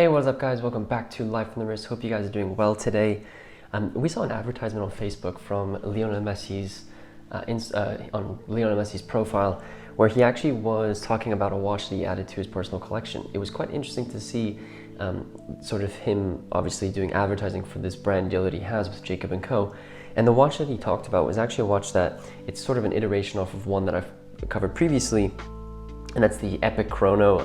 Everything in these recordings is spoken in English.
Hey, what's up guys? Welcome back to Life on the Wrist. Hope you guys are doing well today. We saw an advertisement on Facebook from Leo Messi's on Leo Messi's profile where he actually was talking about a watch that he added to his personal collection. It was quite interesting to see sort of him obviously doing advertising for this brand deal that he has with Jacob & Co. And the watch that he talked about was actually a watch that it's sort of an iteration off of one that I've covered previously, and that's the Epic Chrono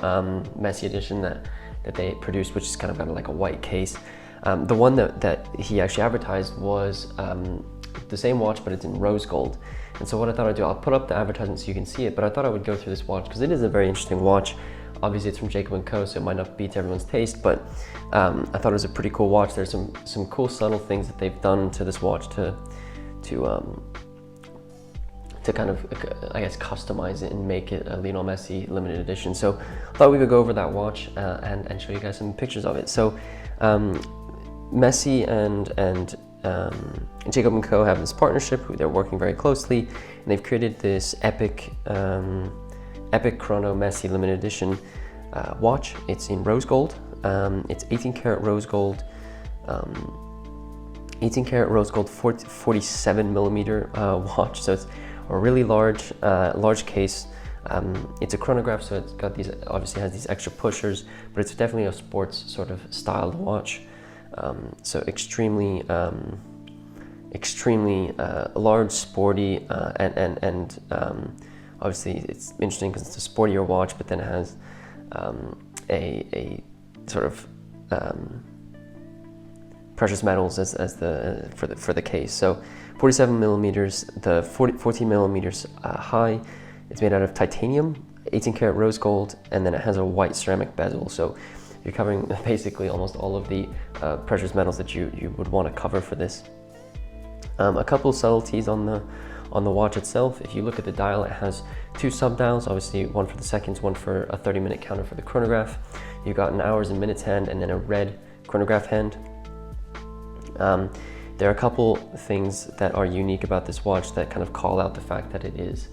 Messi edition that they produced, which is kind of got like a white case. The one that he actually advertised was the same watch, but it's in rose gold. And so what I thought I'd do, I'll put up the advertisement so you can see it, but I thought I would go through this watch because it is a very interesting watch. Obviously it's from Jacob & Co, so it might not be to everyone's taste, but I thought it was a pretty cool watch. There's some cool subtle things that they've done to this watch to kind of, I guess, customize it and make it a Leo Messi limited edition. So I thought we would go over that watch and show you guys some pictures of it. So Messi and Jacob & Co have this partnership. They're working very closely, and they've created this Epic Chrono Messi limited edition watch. It's in rose gold. It's 18 karat rose gold. 18 karat rose gold 47 millimeter watch. So it's a really large case. It's a chronograph, so it's got these, obviously has these extra pushers, but it's definitely a sports sort of styled watch. So extremely large, sporty, and obviously it's interesting because it's a sportier watch, but then it has a sort of precious metals as for the case. So 47 millimeters, the 14 millimeters high. It's made out of titanium, 18 karat rose gold, and then it has a white ceramic bezel. So you're covering basically almost all of the precious metals that you would want to cover for this. A couple subtleties on the watch itself. If you look at the dial, it has two sub dials, obviously one for the seconds, one for a 30-minute counter for the chronograph. You've got an hours and minutes hand and then a red chronograph hand. There are a couple things that are unique about this watch that kind of call out the fact that it is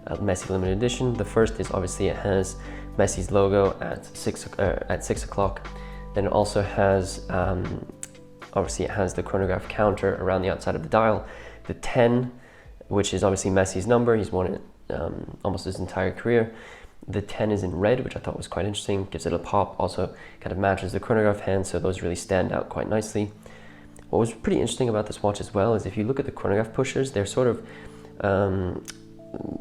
a Messi limited edition. The first is obviously it has Messi's logo at 6 o'clock. Then it also has, obviously it has the chronograph counter around the outside of the dial. The 10, which is obviously Messi's number, he's won it almost his entire career. The 10 is in red, which I thought was quite interesting, gives it a pop, also kind of matches the chronograph hand, so those really stand out quite nicely. What was pretty interesting about this watch as well is if you look at the chronograph pushers, they're sort of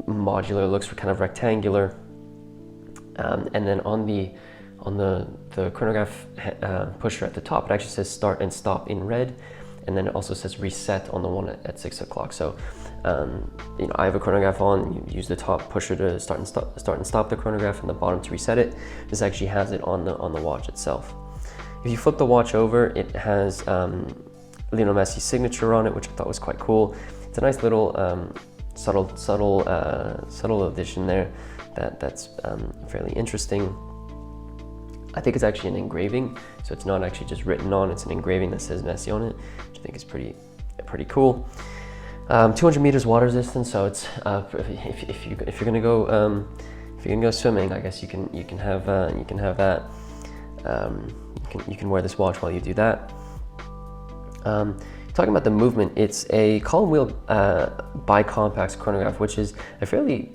modular, looks kind of rectangular, and then on the chronograph pusher at the top, it actually says start and stop in red, and then it also says reset on the one at 6 o'clock. So you know, I have a chronograph on. You use the top pusher to start and stop the chronograph, and the bottom to reset it. This actually has it on the watch itself. If you flip the watch over, it has Leo Messi Signature on it, which I thought was quite cool. It's a nice little subtle addition there that's fairly interesting. I think it's actually an engraving, so it's not actually just written on, it's an engraving that says Messi on it, which I think is pretty cool. 200 meters water resistance, so it's if you're gonna go swimming, I guess you can have that. You can wear this watch while you do that. Talking about the movement, it's a column wheel bicompax chronograph, which is a fairly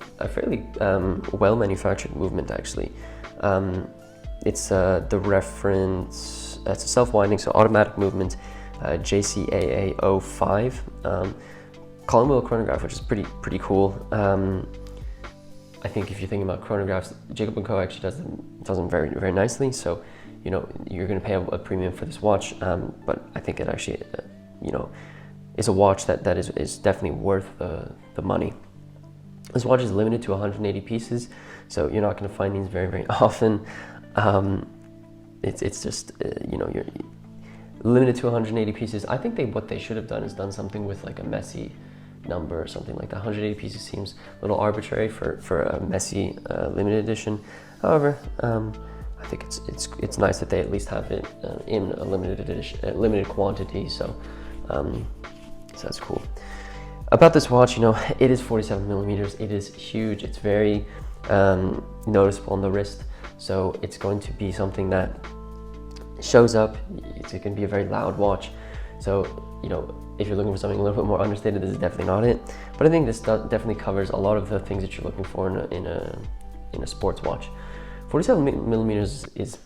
well manufactured movement actually. It's the reference, it's a self-winding, so automatic movement, JCAA 05 column wheel chronograph, which is pretty cool. I think if you're thinking about chronographs, Jacob & Co actually does them very, very nicely. So, you know, you're going to pay a premium for this watch, but I think it actually, you know, is a watch that is definitely worth the money. This watch is limited to 180 pieces, so you're not going to find these very, very often. It's just, you know, you're limited to 180 pieces. I think what they should have done is done something with like a Messi number or something like that. 180 pieces seems a little arbitrary for a Messi limited edition. However, I think it's nice that they at least have it in a limited edition, limited quantity. So that's cool. About this watch, you know, it is 47 millimeters. It is huge. It's very noticeable on the wrist. So it's going to be something that shows up. It can be a very loud watch. So, you know, if you're looking for something a little bit more understated, this is definitely not it. But I think this definitely covers a lot of the things that you're looking for in a sports watch. 47 millimeters is,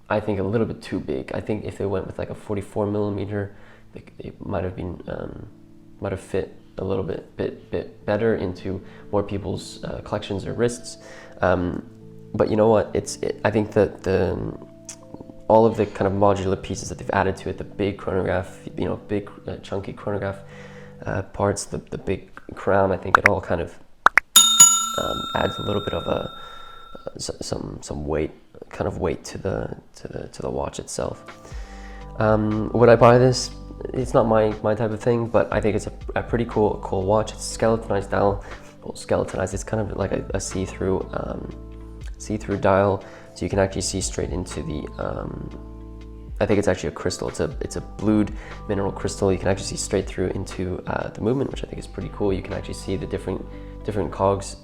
I think, a little bit too big. I think if they went with like a 44 millimeter, it might have fit a little bit better into more people's collections or wrists. But you know what? I think that all of the kind of modular pieces that they've added to it, the big chronograph, you know, big chunky chronograph parts, the big crown, I think it all kind of adds a little bit of some weight, kind of weight to the watch itself. Would I buy this? It's not my type of thing, but I think it's a pretty cool watch. It's skeletonized dial. Well, skeletonized. It's kind of like a see-through dial, so you can actually see straight into the. I think it's actually a crystal. It's a blued mineral crystal. You can actually see straight through into the movement, which I think is pretty cool. You can actually see the different cogs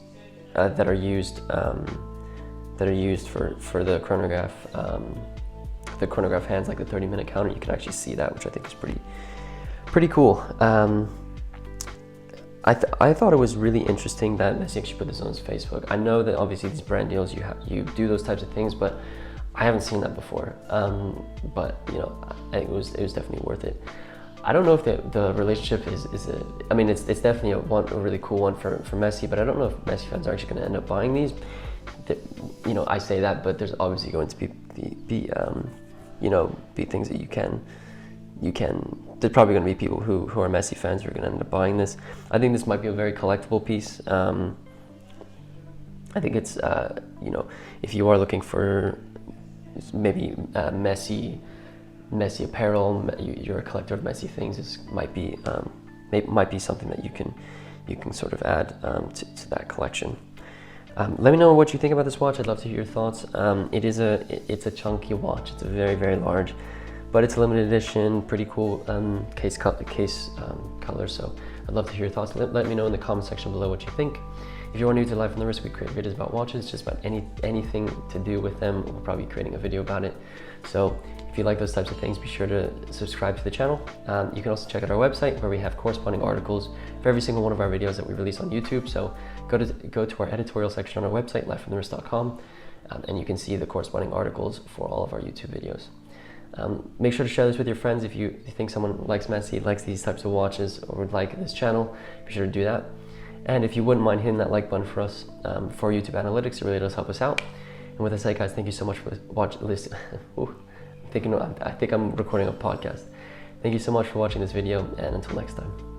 that are used for the chronograph. The chronograph hands, like the 30-minute counter, you can actually see that, which I think is pretty cool. I thought it was really interesting that Messi actually put this on his Facebook. I know that obviously these brand deals, you do those types of things, but I haven't seen that before. But you know, I think it was definitely worth it. I don't know if the relationship I mean, it's definitely a really cool one for Messi, but I don't know if Messi fans are actually going to end up buying these. You know, I say that, but there's obviously going to be things that you can. There's probably going to be people who are Messi fans who are going to end up buying this. I think this might be a very collectible piece. I think it's you know, if you are looking for maybe Messi apparel, you're a collector of Messi things, this might be something that you can sort of add to that collection. Let me know what you think about this watch. I'd love to hear your thoughts. It's a chunky watch. It's a very, very large, but it's a limited edition, pretty cool case color. So I'd love to hear your thoughts. Let me know in the comment section below what you think. If you are new to Life on the Wrist, we create videos about watches, just about anything to do with them. We'll probably be creating a video about it. So if you like those types of things, be sure to subscribe to the channel. You can also check out our website where we have corresponding articles for every single one of our videos that we release on YouTube. So go to our editorial section on our website, lifeonthewrist.com, and you can see the corresponding articles for all of our YouTube videos. Make sure to share this with your friends. If you think someone likes Messi, likes these types of watches, or would like this channel, be sure to do that. And if you wouldn't mind hitting that like button for us, for YouTube analytics, it really does help us out. And with that said, guys, thank you so much for listening. I think I'm recording a podcast. Thank you so much for watching this video, and until next time.